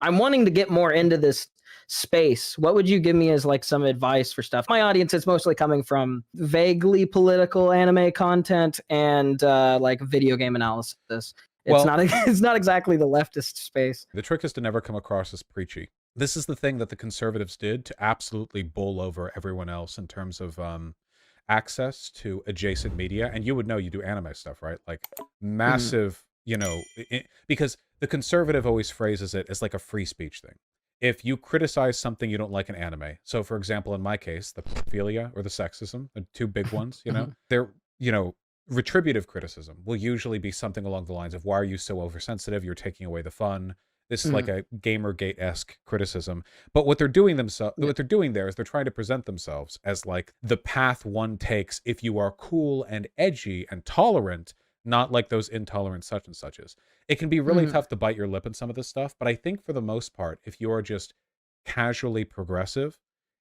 I'm wanting to get more into this space. What would you give me as like some advice for stuff? My audience is mostly coming from vaguely political anime content and like video game analysis. It's Well, not it's not exactly the leftist space. the trick is to never come across as preachy. This is the thing that the conservatives did to absolutely bowl over everyone else in terms of access to adjacent media. And you would know, you do anime stuff, right? Like massive, you know, because the conservative always phrases it as like a free speech thing. If you criticize something you don't like in anime, so for example, in my case, the pedophilia or the sexism, the two big ones, you know, they're, you know, retributive criticism will usually be something along the lines of, why are you so oversensitive? You're taking away the fun. This is like a Gamergate-esque criticism. But what they're doing what they're doing there is they're trying to present themselves as like the path one takes if you are cool and edgy and tolerant, not like those intolerant such and suches. It can be really tough to bite your lip in some of this stuff, but I think for the most part, if you're just casually progressive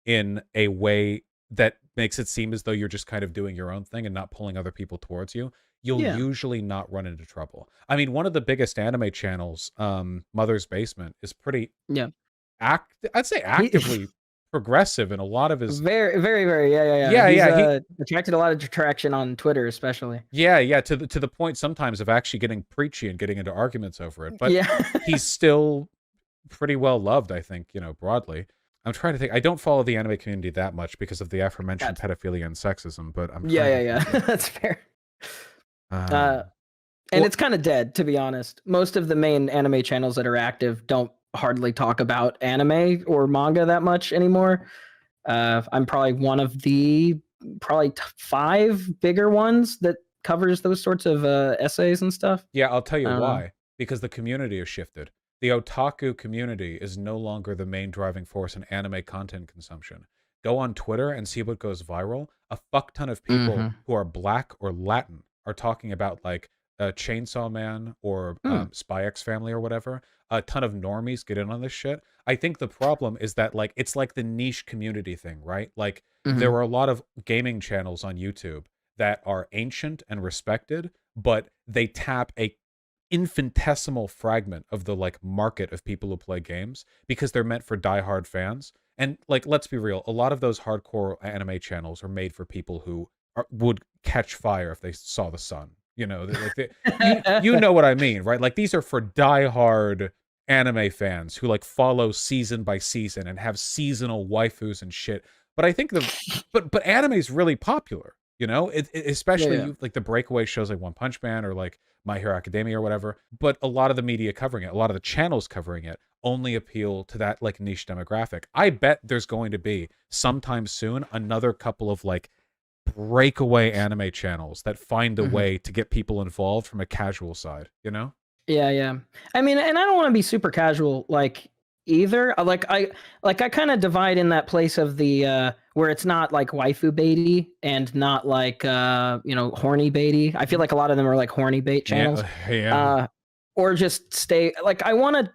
in a way that makes it seem as though you're just kind of doing your own thing and not pulling other people towards you, you'll usually not run into trouble. I mean, one of the biggest anime channels, Mother's Basement, is pretty I'd say actively progressive in a lot of his very He's attracted a lot of traction on Twitter, especially. Yeah, to the point sometimes of actually getting preachy and getting into arguments over it. But he's still pretty well loved, I think, you know, broadly. I'm trying to think. I don't follow the anime community that much because of the aforementioned pedophilia and sexism, but I'm That's fair. And it's kind of dead, to be honest. Most of the main anime channels that are active don't hardly talk about anime or manga that much anymore. I'm probably one of the 5 bigger ones that covers those sorts of essays and stuff. Yeah, I'll tell you why. Because the community has shifted. The otaku community is no longer the main driving force in anime content consumption. Go on Twitter and see what goes viral. A fuck ton of people who are Black or Latin are talking about like Chainsaw Man or Spy X Family or whatever. A ton of normies get in on this shit. I think the problem is that like it's like the niche community thing, right? Like there are a lot of gaming channels on YouTube that are ancient and respected, but they tap a infinitesimal fragment of the like market of people who play games because they're meant for diehard fans. And like, let's be real, a lot of those hardcore anime channels are made for people who would catch fire if they saw the sun. You know, you know what I mean, right? Like these are for diehard anime fans who like follow season by season and have seasonal waifus and shit. But I think but anime is really popular, you know, especially like the breakaway shows like One Punch Man or like My Hero Academia or whatever. But a lot of the media covering it, a lot of the channels covering it only appeal to that like niche demographic. I bet there's going to be sometime soon another couple of like breakaway anime channels that find a way to get people involved from a casual side, you know? Yeah. I mean, and I don't want to be super casual like either. I kind of divide in that place of the where it's not like waifu baity and not like you know, horny baity. I feel like a lot of them are like horny bait channels. Or just stay like I want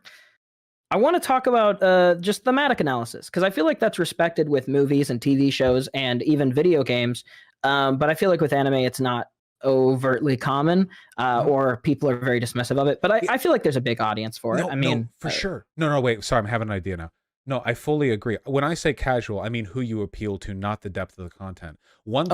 to talk about just thematic analysis because I feel like that's respected with movies and TV shows and even video games. But I feel like with anime, it's not overtly common or people are very dismissive of it. But I feel like there's a big audience for it. I mean, no, for sure. No, wait. Sorry, I'm having an idea now. No, I fully agree. When I say casual, I mean who you appeal to, not the depth of the content. One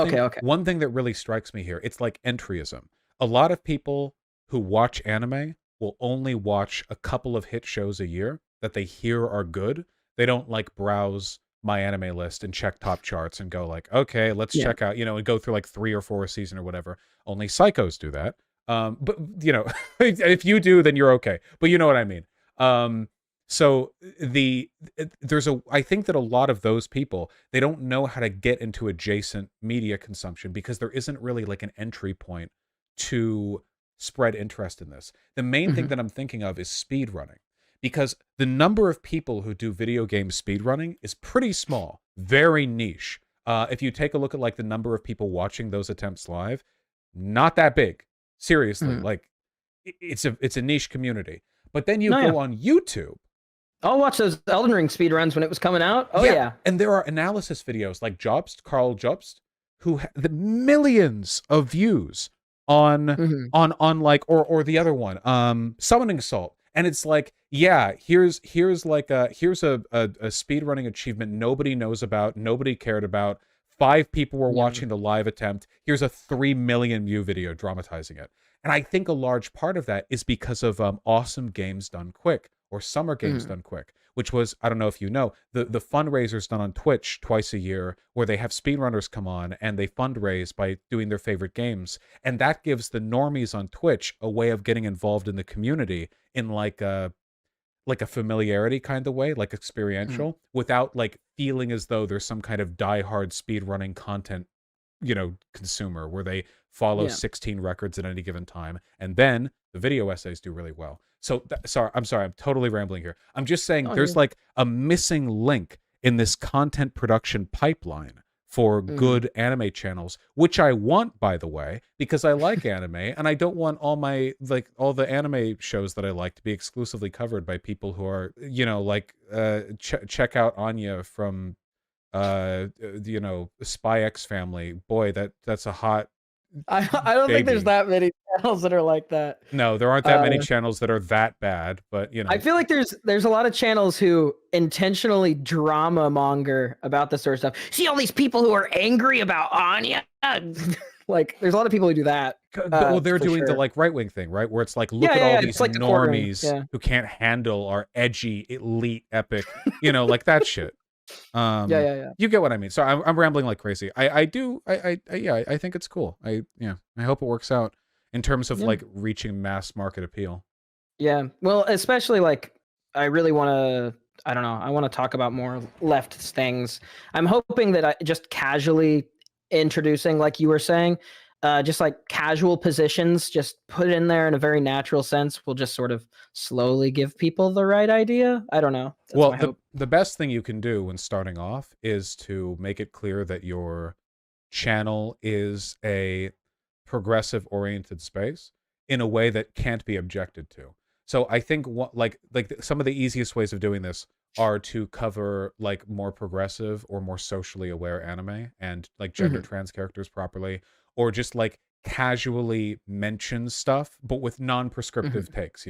thing that really strikes me here, it's like entryism. A lot of people who watch anime will only watch a couple of hit shows a year that they hear are good. They don't like browse my anime list and check top charts and go like, okay, let's check out, you know, and go through like 3 or 4 a season or whatever. Only psychos do that. But you know, if you do, then you're okay. But you know what I mean? So I think that a lot of those people, they don't know how to get into adjacent media consumption because there isn't really like an entry point to spread interest in this. The main thing that I'm thinking of is speed running. Because the number of people who do video game speedrunning is pretty small, very niche. If you take a look at like the number of people watching those attempts live, not that big. Seriously, like it's a niche community. But then you go on YouTube. I'll watch those Elden Ring speedruns when it was coming out. Oh yeah. And there are analysis videos like Carl Jobst, who the millions of views on like or the other one, Summoning Salt. And it's like, yeah, here's like a speedrunning achievement nobody knows about, nobody cared about. 5 people were watching the live attempt. Here's a 3 million view video dramatizing it. And I think a large part of that is because of awesome games done quick, or summer games done quick, which was, I don't know if you know, the fundraisers done on Twitch twice a year, where they have speedrunners come on and they fundraise by doing their favorite games. And that gives the normies on Twitch a way of getting involved in the community in like a familiarity kind of way, like experiential, without like feeling as though there's some kind of diehard speedrunning content, consumer, where they follow 16 records at any given time. And then the video essays do really well. So I'm sorry, I'm totally rambling here. I'm just saying there's like a missing link in this content production pipeline for good anime channels, which I want, by the way, because I like anime, and I don't want all the anime shows that I like to be exclusively covered by people who are, check out Anya from, Spy X Family. Boy, that's a hot I don't think there's baby. that many channels that are like that. No, there aren't that many channels that are that bad, but I feel like there's a lot of channels who intentionally drama monger about this sort of stuff. See all these people who are angry about Anya. Like, there's a lot of people who do that. Well, they're doing the like right-wing thing, right? Where it's like, look at all these like normies who can't handle our edgy, elite, epic, like that shit. You get what I mean. So I'm rambling like crazy. I think it's cool. I hope it works out in terms of like reaching mass market appeal. Yeah. Well, especially like, I really want to, I don't know, I want to talk about more leftist things. I'm hoping that I just casually introducing, like you were saying, just like casual positions, just put in there in a very natural sense, will just sort of slowly give people the right idea. I don't know. That's well, the best thing you can do when starting off is to make it clear that your channel is a progressive oriented space in a way that can't be objected to. So I think like some of the easiest ways of doing this are to cover like more progressive or more socially aware anime and like gender trans characters properly, or just like casually mention stuff but with non-prescriptive takes,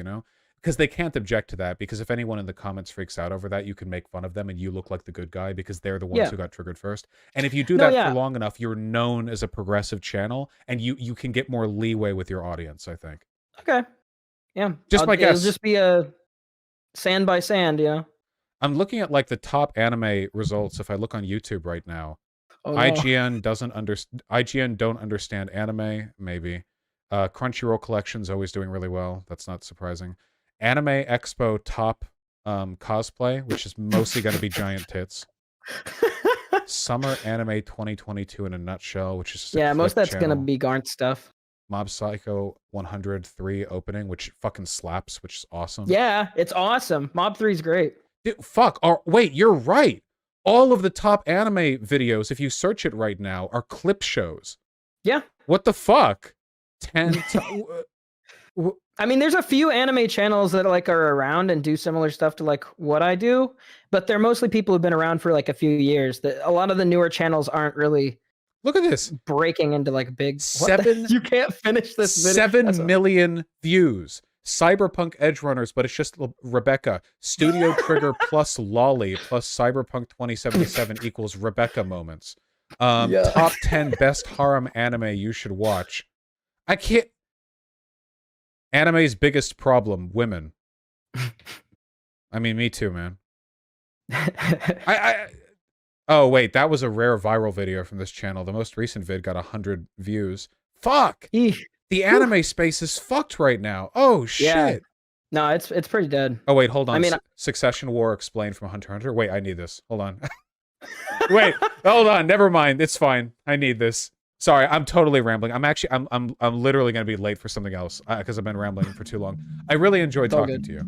because they can't object to that, because if anyone in the comments freaks out over that, you can make fun of them and you look like the good guy because they're the ones who got triggered first. And if you do that for long enough, you're known as a progressive channel, and you can get more leeway with your audience, I think. Okay. Yeah. It'll just be a sand by sand, I'm looking at like the top anime results. If I look on YouTube right now, IGN don't understand anime, maybe. Crunchyroll Collection's always doing really well. That's not surprising. Anime Expo top cosplay, which is mostly going to be giant tits. Summer Anime 2022 in a nutshell, which is just most of that's going to be Garnt stuff. Mob Psycho 103 opening, which fucking slaps, which is awesome. Yeah, it's awesome. Mob 3 is great. Dude, fuck. Wait, you're right. All of the top anime videos, if you search it right now, are clip shows. Yeah. What the fuck? I mean, there's a few anime channels that like are around and do similar stuff to like what I do, but they're mostly people who've been around for like a few years. A lot of the newer channels aren't really. Look at this. Breaking into like big. You can't finish this video. 7 million views. Cyberpunk Edgerunners, but it's just Rebecca. Studio Trigger plus Lolly plus Cyberpunk 2077 equals Rebecca moments. Top 10 best harem anime you should watch. I can't. Anime's biggest problem, women. I mean, me too, man. Oh, wait, that was a rare viral video from this channel. The most recent vid got 100 views. Fuck! The anime space is fucked right now. Oh, shit. Yeah. No, it's pretty dead. Oh, wait, hold on. I mean, Succession War explained from Hunter x Hunter. Wait, I need this. Hold on. Wait, hold on. Never mind. It's fine. I need this. Sorry, I'm totally rambling. I'm literally going to be late for something else because I've been rambling for too long. I really enjoyed talking to you.